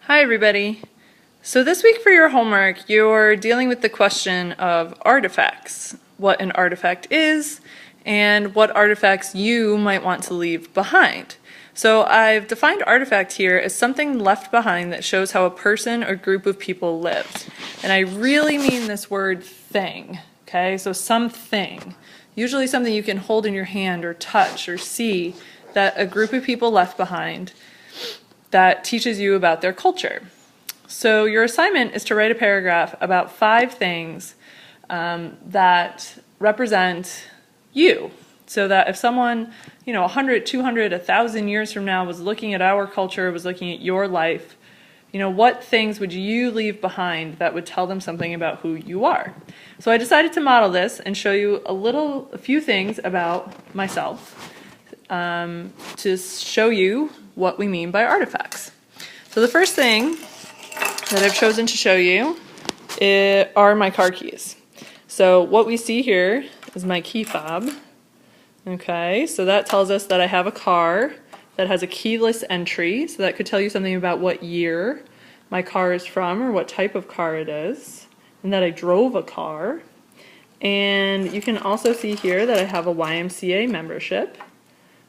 Hi everybody. So this week for your homework, you're dealing with the question of artifacts, what an artifact is, and what artifacts you might want to leave behind. So I've defined artifact here as something left behind that shows how a person or group of people lived. And I really mean this word thing, okay? So something, usually something you can hold in your hand or touch or see that a group of people left behind that teaches you about their culture. So your assignment is to write a paragraph about 5 things that represent you. So that if someone, 100, 200, 1,000 years from now was looking at our culture, was looking at your life, what things would you leave behind that would tell them something about who you are? So I decided to model this and show you a few things about myself to show you what we mean by artifacts. So the first thing that I've chosen to show you are my car keys. So what we see here is my key fob. Okay, so that tells us that I have a car that has a keyless entry, so that could tell you something about what year my car is from or what type of car it is, and that I drove a car. And you can also see here that I have a YMCA membership.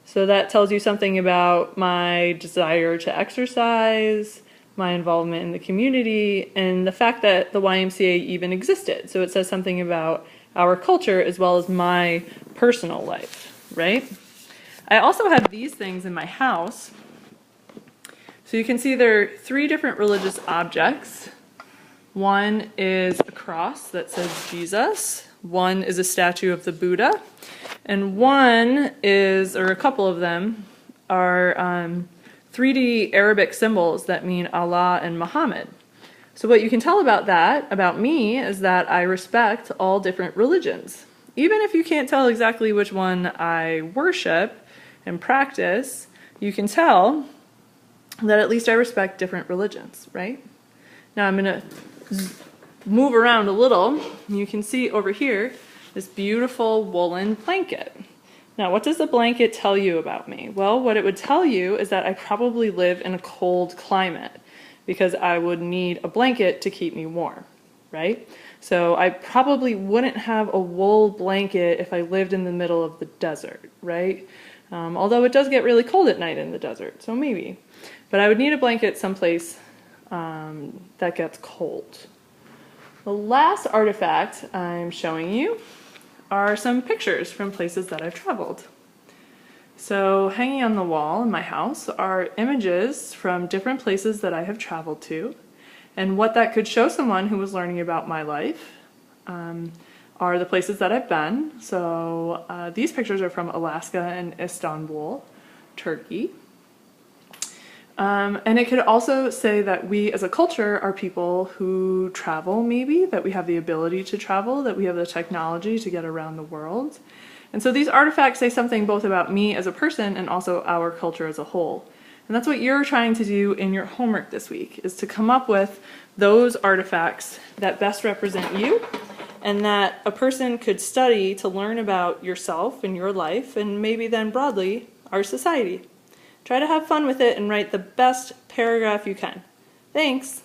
So that tells you something about my desire to exercise, my involvement in the community, and the fact that the YMCA even existed. So it says something about our culture as well as my personal life, right? I also have these things in my house. So you can see there are 3 different religious objects. One is a cross that says Jesus. One is a statue of the Buddha. And one is, or a couple of them, are 3D Arabic symbols that mean Allah and Muhammad. So what you can tell about that, about me, is that I respect all different religions. Even if you can't tell exactly which one I worship and practice, you can tell that at least I respect different religions, right? Now I'm going to move around a little. You can see over here this beautiful woolen blanket. Now, what does the blanket tell you about me? Well, what it would tell you is that I probably live in a cold climate because I would need a blanket to keep me warm, right? So I probably wouldn't have a wool blanket if I lived in the middle of the desert, right? Although it does get really cold at night in the desert, so maybe. But I would need a blanket someplace that gets cold. The last artifact I'm showing you are some pictures from places that I've traveled. So hanging on the wall in my house are images from different places that I have traveled to, and what that could show someone who was learning about my life are the places that I've been. So these pictures are from Alaska and Istanbul, Turkey. And it could also say that we as a culture are people who travel, maybe, that we have the ability to travel, that we have the technology to get around the world. And so these artifacts say something both about me as a person and also our culture as a whole. And that's what you're trying to do in your homework this week, is to come up with those artifacts that best represent you and that a person could study to learn about yourself and your life and maybe then broadly our society. Try to have fun with it and write the best paragraph you can. Thanks!